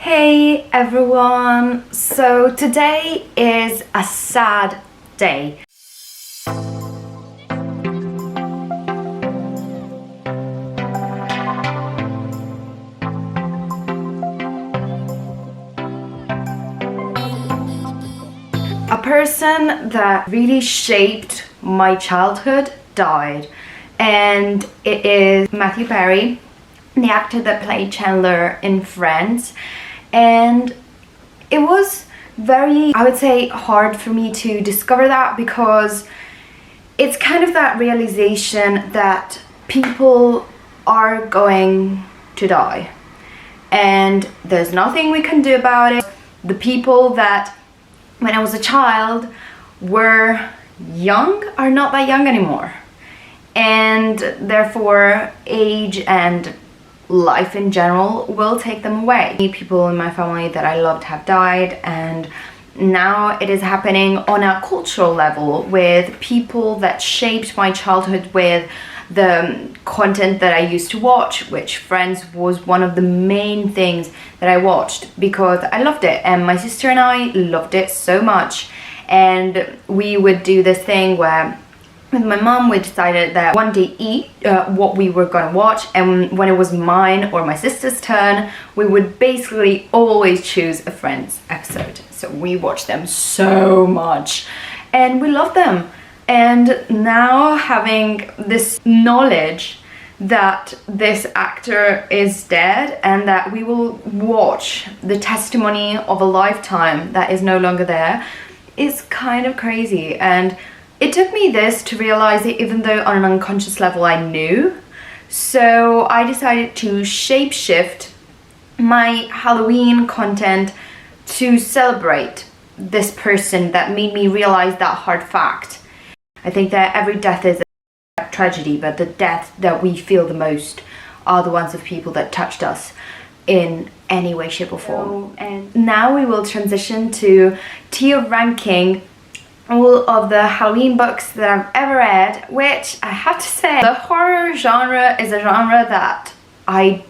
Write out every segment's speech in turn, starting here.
Hey everyone! So today is a sad day. A person that really shaped my childhood died, and it is Matthew Perry, the actor that played Chandler in Friends. And it was very, I would say, hard for me to discover that, because it's kind of that realization that people are going to die and there's nothing we can do about it. The people that when I was a child were young are not that young anymore, and therefore age and life in general will take them away. People in my family that I loved have died, and now it is happening on a cultural level with people that shaped my childhood, with the content that I used to watch, which Friends was one of the main things that I watched because I loved it, and my sister and I loved it so much. And we would do this thing where with my mom we decided that one day eat what we were gonna watch, and when it was mine or my sister's turn, we would basically always choose a Friends episode. So we watched them so much and we loved them. And now having this knowledge that this actor is dead and that we will watch the testimony of a lifetime that is no longer there is kind of crazy. And it took me this to realize it, even though on an unconscious level I knew. So I decided to shapeshift my Halloween content to celebrate this person that made me realize that hard fact. I think that every death is a tragedy, but the deaths that we feel the most are the ones of people that touched us in any way, shape or form. And now we will transition to tier ranking all of the Halloween books that I've ever read, which I have to say, the horror genre is a genre that I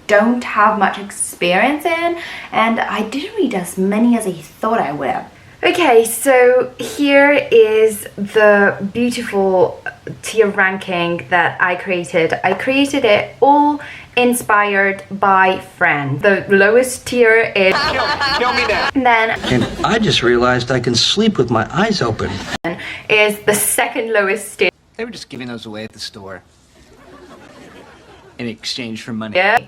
don't have much experience in, and I didn't read as many as I thought I would have. Okay, so here is the beautiful tier ranking that I created. I created it all inspired by Friends. The lowest tier is Kill me now. And I just realized I can sleep with my eyes open. Is the second lowest tier. They were just giving those away at the store in exchange for money. Yeah.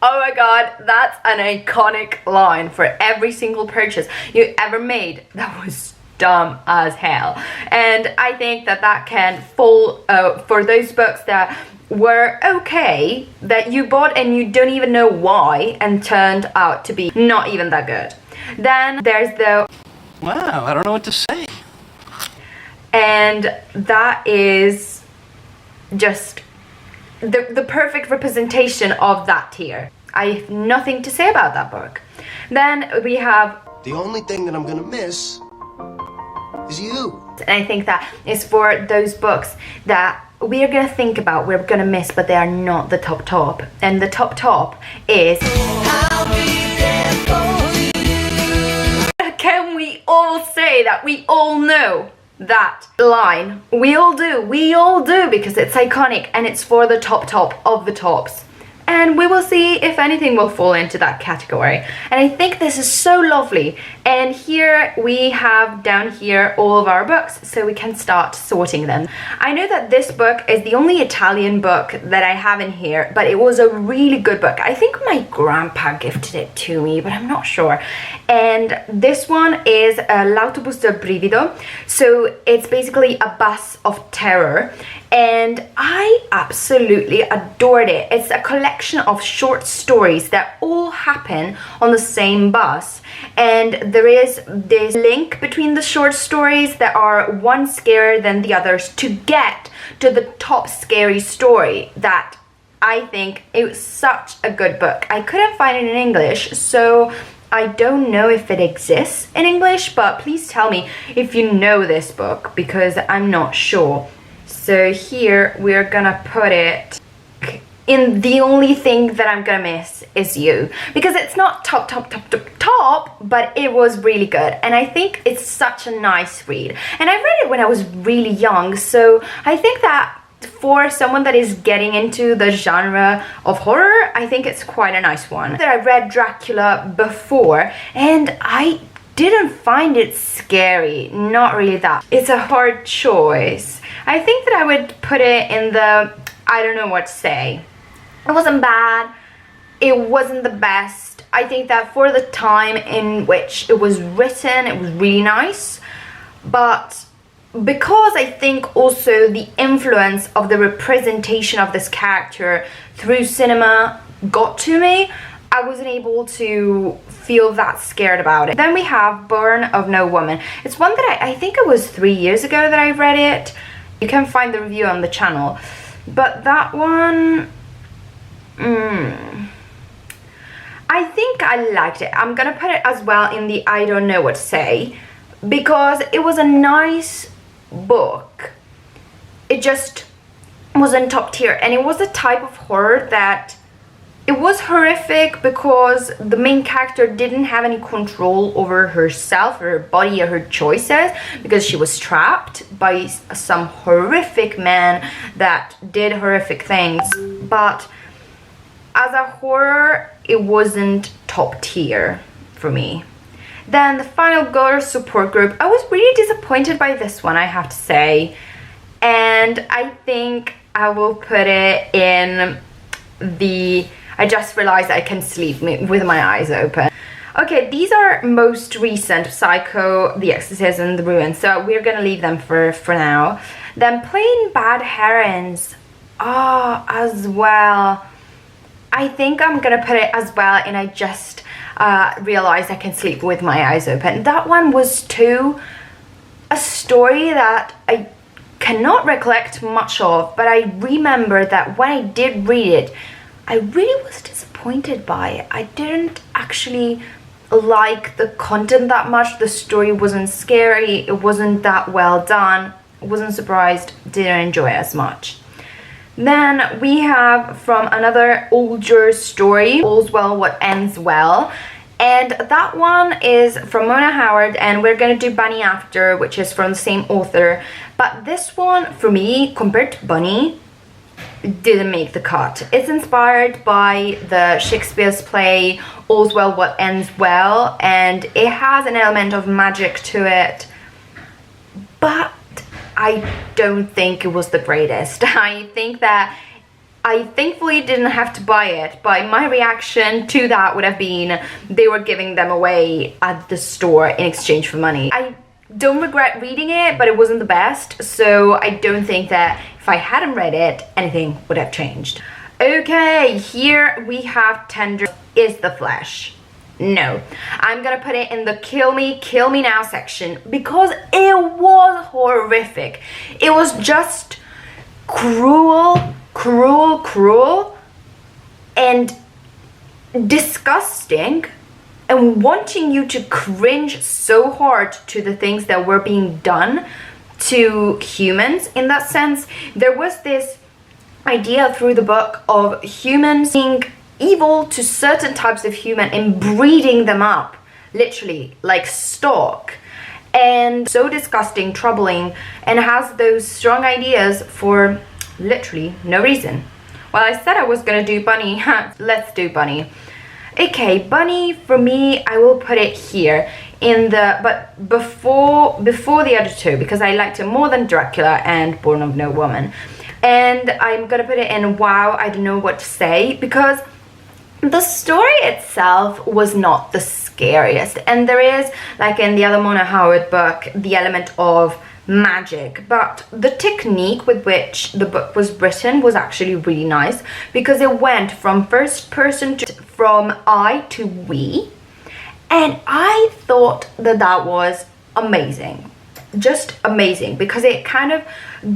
Oh my god, that's an iconic line for every single purchase you ever made. That was dumb as hell. And I think that that can fall for those books that were okay, that you bought and you don't even know why, and turned out to be not even that good. Then there's the Wow, I don't know what to say. and that is just the perfect representation of that tier. I have nothing to say about that book. Then we have The only thing that I'm gonna miss is you. and I think that is for those books that we are gonna think about, we're gonna miss, but they are not the top. And the top is Can we all say that we all know that line? We all do, because it's iconic and it's for the top of the tops. And we will see if anything will fall into that category. And I think this is so lovely. And here we have down here all of our books, so we can start sorting them. I know that this book is the only Italian book that I have in here, but it was a really good book. I think my grandpa gifted it to me, but I'm not sure. And this one is L'autobus del brivido. So it's basically a bus of terror. And I absolutely adored it. It's a collection of short stories that all happen on the same bus, and there is this link between the short stories that are one scarier than the others to get to the top scary story. That I think it was such a good book. I couldn't find it in English, so I don't know if it exists in English, but please tell me if you know this book, because I'm not sure. So here we're gonna put it in the only thing that I'm gonna miss is you, because it's not top, but it was really good, and I think it's such a nice read. And I read it when I was really young, so I think that for someone that is getting into the genre of horror, I think it's quite a nice one. That I read Dracula before, and I didn't find it scary, not really that. It's a hard choice. I think that I would put it in the I don't know what to say. It wasn't bad, it wasn't the best. I think that for the time in which it was written, it was really nice, but because I think also the influence of the representation of this character through cinema got to me, I wasn't able to feel that scared about it. Then we have Born of No Woman. It's one that I think it was 3 years ago that I read it. You can find the review on the channel. But that one, I think I liked it. I'm gonna put it as well in the I don't know what to say, because it was a nice book. It just wasn't top tier, and it was a type of horror that it was horrific because the main character didn't have any control over herself, or her body, or her choices, because she was trapped by some horrific man that did horrific things. But as a horror, it wasn't top tier for me. Then the final girl support group. I was really disappointed by this one, I have to say. And I think I will put it in the I just realized I can sleep with my eyes open. Okay, these are most recent: Psycho, The Exorcism, The Ruin. So we're gonna leave them for now. Then Plain Bad Herons. As well. I think I'm gonna put it as well, and I just realized I can sleep with my eyes open. That one was too a story that I cannot recollect much of, but I remember that when I did read it, I really was disappointed by it. I didn't actually like the content that much. The story wasn't scary, it wasn't that well done. I wasn't surprised, didn't enjoy it as much. Then we have from another older story, All's Well What Ends Well. And that one is from Mona Howard, and we're gonna do Bunny after, which is from the same author. But this one, for me, compared to Bunny, didn't make the cut. It's inspired by the Shakespeare's play All's Well What Ends Well, and it has an element of magic to it, but I don't think it was the greatest. I think that I thankfully didn't have to buy it, but my reaction to that would have been they were giving them away at the store in exchange for money. I don't regret reading it, but it wasn't the best, so I don't think that if I hadn't read it, anything would have changed. Okay, here we have Tender is the Flesh. No, I'm gonna put it in the kill me now section, because it was horrific. It was just cruel, and disgusting, and wanting you to cringe so hard to the things that were being done to humans. In that sense, there was this idea through the book of humans being evil to certain types of human and breeding them up, literally, like stock. And so disgusting, troubling, and has those strong ideas for literally no reason. Well, I said I was gonna do Bunny. Let's do Bunny. Okay, Bunny, for me, I will put it here in the, but before the other two, because I liked it more than Dracula and Born of No Woman. And I'm gonna put it in wow, I don't know what to say, because the story itself was not the scariest, and there is, like in the other Mona Howard book, the element of magic, but the technique with which the book was written was actually really nice, because it went from first person to from I to we, and I thought that that was amazing, just amazing, because it kind of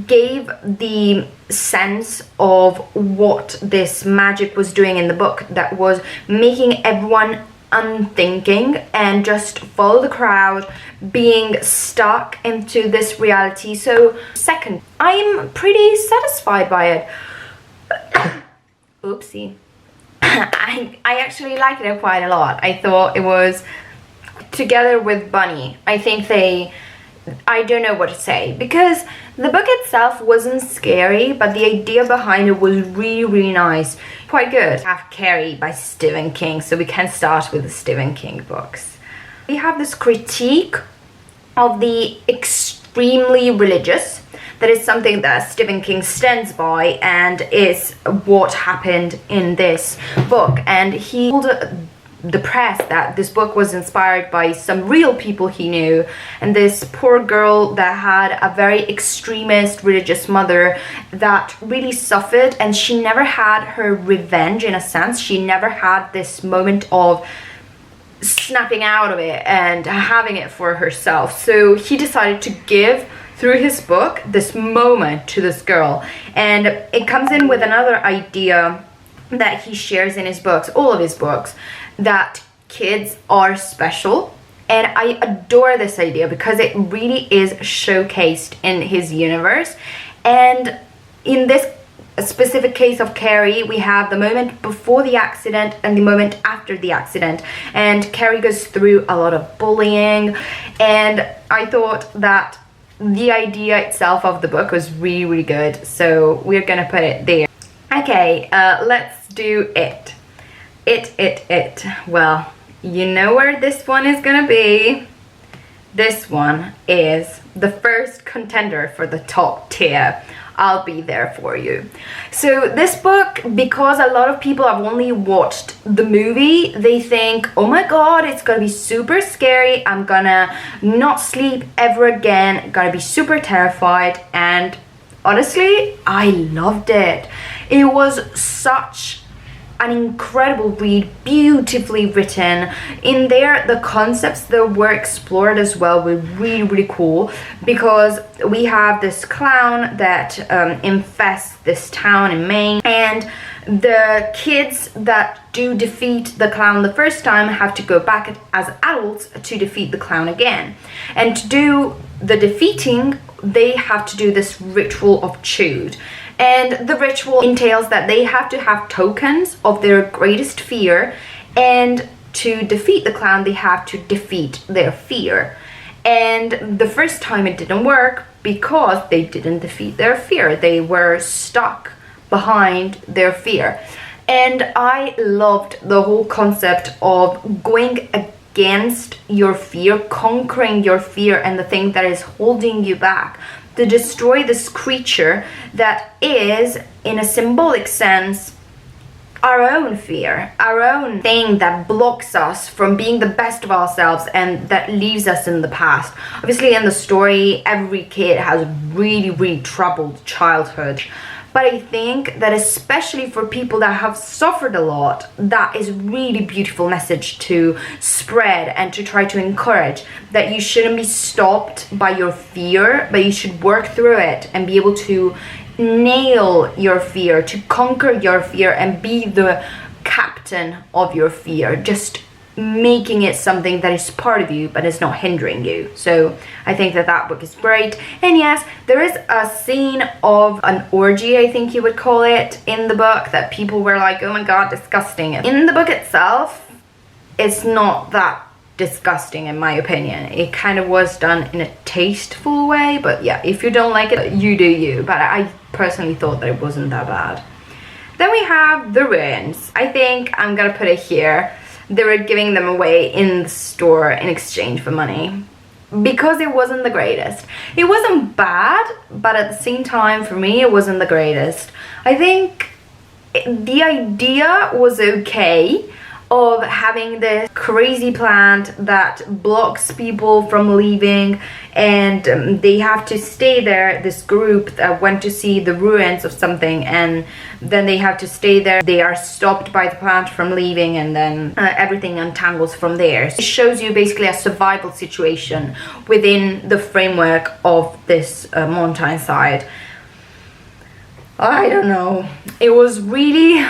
gave the sense of what this magic was doing in the book, that was making everyone unthinking and just follow the crowd, being stuck into this reality. So second, I'm pretty satisfied by it. Oopsie. I actually liked it quite a lot. I thought it was, together with Bunny, I think I don't know what to say, because the book itself wasn't scary, but the idea behind it was really, really nice. Quite good. We have Carrie by Stephen King, so we can start with the Stephen King books. We have this critique of the extremely religious. That is something that Stephen King stands by, and is what happened in this book. And he told the press that this book was inspired by some real people he knew, and this poor girl that had a very extremist religious mother that really suffered, and she never had her revenge in a sense. She never had this moment of snapping out of it and having it for herself. So he decided to give, through his book, this moment to this girl. And it comes in with another idea that he shares in his books, all of his books, that kids are special. And I adore this idea because it really is showcased in his universe. And in this specific case of Carrie, we have the moment before the accident and the moment after the accident, and Carrie goes through a lot of bullying, and I thought that the idea itself of the book was really, really good, so we're gonna put it there. Okay, let's do it. It. Well, you know where this one is gonna be. This one is the first contender for the top tier. I'll be there for you. So this book, because a lot of people have only watched the movie, they think, oh my god, it's gonna be super scary, I'm gonna not sleep ever again, gonna be super terrified. And honestly, I loved it. It was such an incredible read, beautifully written. In there, the concepts that were explored as well were really, really cool, because we have this clown that infests this town in Maine, and the kids that do defeat the clown the first time have to go back as adults to defeat the clown again. And to do the defeating, they have to do this ritual of chewed. And the ritual entails that they have to have tokens of their greatest fear, and to defeat the clown, they have to defeat their fear. And the first time it didn't work because they didn't defeat their fear. They were stuck behind their fear. And I loved the whole concept of going against your fear, conquering your fear and the thing that is holding you back, to destroy this creature that is, in a symbolic sense, our own fear, our own thing that blocks us from being the best of ourselves and that leaves us in the past. Obviously, in the story, every kid has a really, really troubled childhood. But I think that especially for people that have suffered a lot, that is a really beautiful message to spread and to try to encourage, that you shouldn't be stopped by your fear, but you should work through it and be able to nail your fear, to conquer your fear and be the captain of your fear, just making it something that is part of you but is not hindering you. So I think that that book is great. And yes, there is a scene of an orgy, I think you would call it, in the book that people were like, oh my god, disgusting. In the book itself, it's not that disgusting in my opinion. It kind of was done in a tasteful way, but yeah, if you don't like it, you do you. But I personally thought that it wasn't that bad. Then we have The Ruins. I think I'm gonna put it here. They were giving them away in the store in exchange for money because it wasn't the greatest. It wasn't bad, but at the same time, for me, it wasn't the greatest. I think the idea was okay, of having this crazy plant that blocks people from leaving, and they have to stay there, this group that went to see the ruins of something, and then they have to stay there. They are stopped by the plant from leaving, and then everything untangles from there. So it shows you basically a survival situation within the framework of this mountainside. I don't know, it was really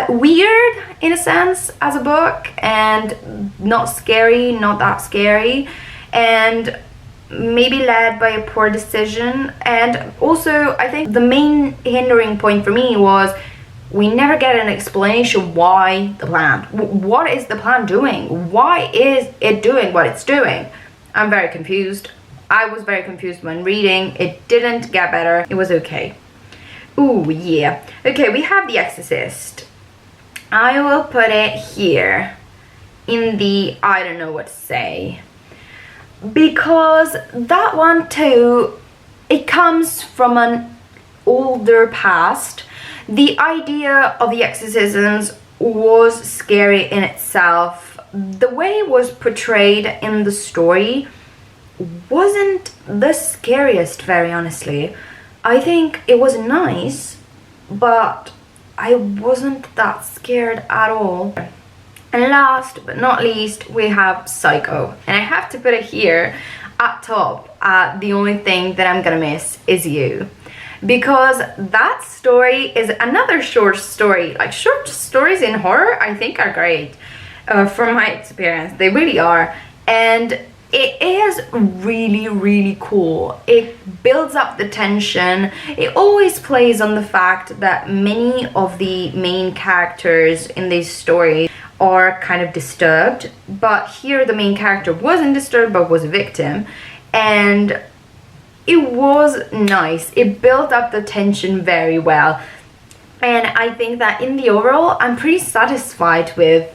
weird in a sense as a book, and not scary, not that scary, and maybe led by a poor decision. And also I think the main hindering point for me was we never get an explanation why the plan. What is the plan doing? Why is it doing what it's doing? I'm very confused. I was very confused when reading. It didn't get better. It was okay. Ooh, yeah. Okay, we have The Exorcist. I will put it here in the I don't know what to say. Because that one too, it comes from an older past. The idea of the exorcisms was scary in itself. The way it was portrayed in the story wasn't the scariest, very honestly. I think it was nice, but I wasn't that scared at all. And last but not least, we have Psycho. And I have to put it here at top. The only thing that I'm gonna miss is you. Because that story is another short story. Like, short stories in horror, I think, are great. From my experience, they really are. And it is really, really cool. It builds up the tension. It always plays on the fact that many of the main characters in these stories are kind of disturbed. But here the main character wasn't disturbed, but was a victim. And it was nice. It built up the tension very well. And I think that in the overall, I'm pretty satisfied with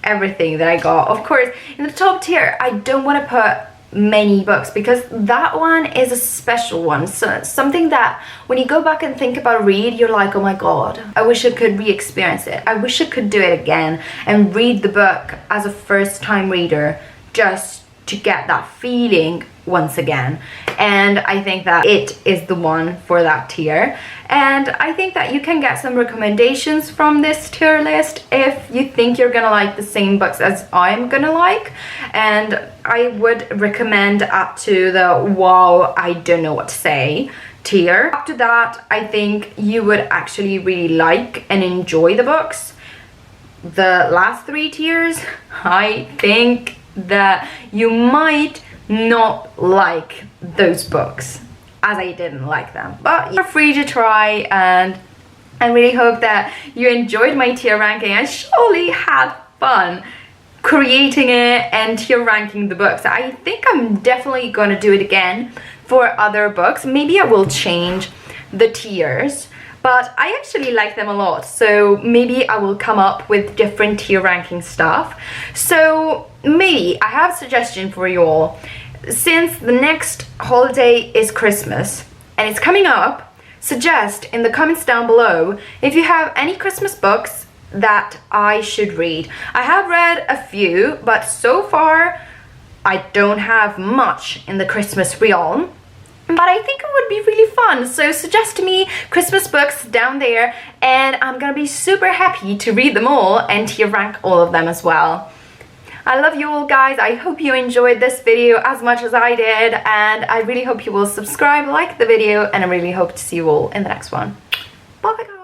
everything that I got. Of course, in the top tier, I don't want to put many books because that one is a special one. So something that when you go back and think about a read, you're like, oh my god, I wish I could re-experience it. I wish I could do it again and read the book as a first-time reader just to get that feeling once again. And I think that it is the one for that tier. And I think that you can get some recommendations from this tier list if you think you're gonna like the same books as I'm gonna like. And I would recommend up to the wow, I don't know what to say tier. After that, I think you would actually really like and enjoy the books. The last three tiers, I think that you might not like those books as I didn't like them, but you're free to try. And I really hope that you enjoyed my tier ranking. I surely had fun creating it and tier ranking the books. I think I'm definitely gonna do it again for other books. Maybe I will change the tiers, but I actually like them a lot, so maybe I will come up with different tier ranking stuff. So maybe I have a suggestion for you all. Since the next holiday is Christmas and it's coming up, suggest in the comments down below if you have any Christmas books that I should read. I have read a few, but so far I don't have much in the Christmas realm. But I think it would be really fun, so suggest to me Christmas books down there and I'm gonna be super happy to read them all and tier rank all of them as well. I love you all, guys. I hope you enjoyed this video as much as I did, and I really hope you will subscribe, like the video, and I really hope to see you all in the next one. Bye guys.